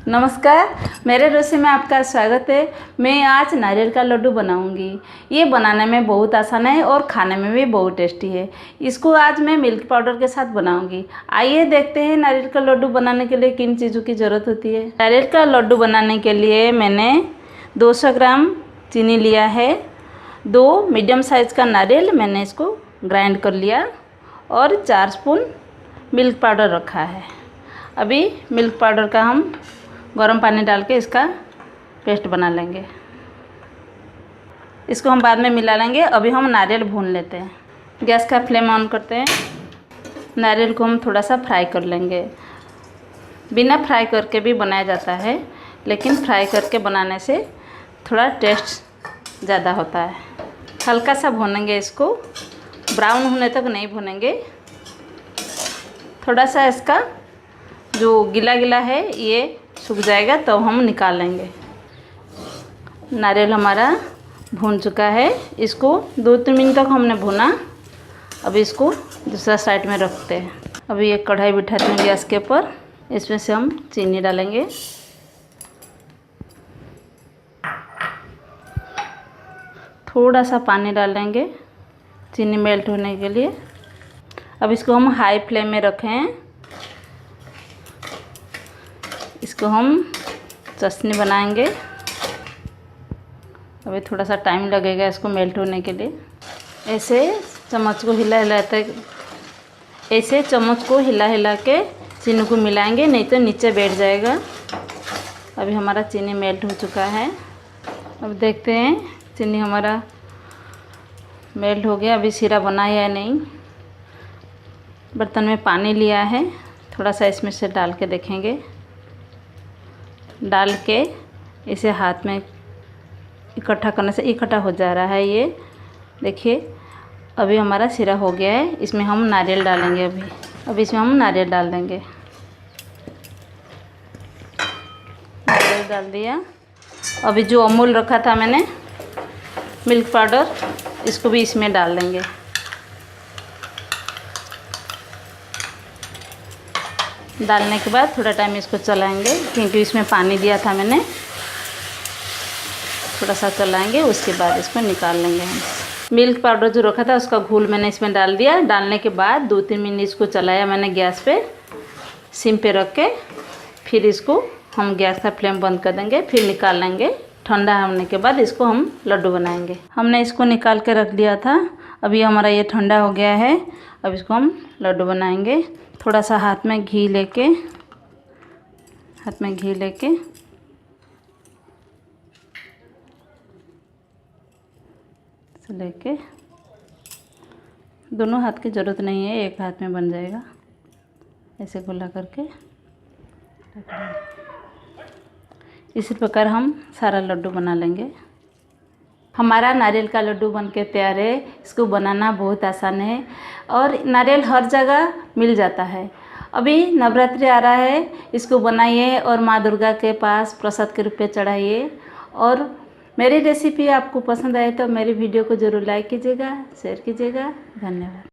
नमस्कार, मेरे रेसिपी में आपका स्वागत है। मैं आज नारियल का लड्डू बनाऊंगी। ये बनाने में बहुत आसान है और खाने में भी बहुत टेस्टी है। इसको आज मैं मिल्क पाउडर के साथ बनाऊंगी। आइए देखते हैं नारियल का लड्डू बनाने के लिए किन चीज़ों की ज़रूरत होती है। नारियल का लड्डू बनाने के लिए मैंने 200 ग्राम चीनी लिया है। 2 मीडियम साइज़ का नारियल मैंने इसको ग्राइंड कर लिया और 4 स्पून मिल्क पाउडर रखा है। अभी मिल्क पाउडर का हम गर्म पानी डाल के इसका पेस्ट बना लेंगे। इसको हम बाद में मिला लेंगे। अभी हम नारियल भून लेते हैं। गैस का फ्लेम ऑन करते हैं। नारियल को हम थोड़ा सा फ्राई कर लेंगे। बिना फ्राई करके भी बनाया जाता है, लेकिन फ्राई करके बनाने से थोड़ा टेस्ट ज़्यादा होता है। हल्का सा भूनेंगे इसको, ब्राउन होने तक नहीं भूनेंगे। थोड़ा सा इसका जो गीला गीला है ये सूख जाएगा तो हम निकाल लेंगे। नारियल हमारा भून चुका है। इसको 2-3 मिनट तक हमने भुना। अभी इसको दूसरा साइड में रखते हैं। अभी एक कढ़ाई बिठाते हैं गैस के ऊपर। इसमें से हम चीनी डालेंगे। थोड़ा सा पानी डालेंगे चीनी मेल्ट होने के लिए। अब इसको हम हाई फ्लेम में रखें। इसको हम चाशनी बनाएंगे। अभी थोड़ा सा टाइम लगेगा इसको मेल्ट होने के लिए। ऐसे चम्मच को हिला हिला के चीनी को मिलाएंगे, नहीं तो नीचे बैठ जाएगा। अभी हमारा चीनी मेल्ट हो चुका है। अब देखते हैं चीनी हमारा मेल्ट हो गया। अभी शीरा बना है या नहीं। बर्तन में पानी लिया है, थोड़ा सा इसमें से डाल के देखेंगे। डाल के इसे हाथ में इकट्ठा करने से इकट्ठा हो जा रहा है। ये देखिए अभी हमारा शीरा हो गया है। इसमें हम नारियल डालेंगे। अभी इसमें हम नारियल डाल देंगे। नारियल डाल दिया। अभी जो अमूल रखा था मैंने मिल्क पाउडर, इसको भी इसमें डाल देंगे। डालने के बाद थोड़ा टाइम इसको चलाएंगे, क्योंकि इसमें पानी दिया था मैंने। थोड़ा सा चलाएंगे, उसके बाद इसको निकाल लेंगे हम। मिल्क पाउडर जो रखा था उसका घोल मैंने इसमें डाल दिया। डालने के बाद 2-3 मिनट इसको चलाया मैंने गैस पे, सिम पे रख के। फिर इसको हम गैस का फ्लेम बंद कर देंगे, फिर निकाल लेंगे। ठंडा होने के बाद इसको हम लड्डू बनाएंगे। हमने इसको निकाल के रख लिया था। अभी हमारा ये ठंडा हो गया है। अब इसको हम लड्डू बनाएंगे। थोड़ा सा हाथ में घी लेके दोनों हाथ की ज़रूरत नहीं है, एक हाथ में बन जाएगा। ऐसे गोला करके इसी प्रकार हम सारा लड्डू बना लेंगे। हमारा नारियल का लड्डू बनके तैयार है। इसको बनाना बहुत आसान है और नारियल हर जगह मिल जाता है। अभी नवरात्रि आ रहा है, इसको बनाइए और माँ दुर्गा के पास प्रसाद के रूप में चढ़ाइए। और मेरी रेसिपी आपको पसंद आए तो मेरी वीडियो को ज़रूर लाइक कीजिएगा, शेयर कीजिएगा। धन्यवाद।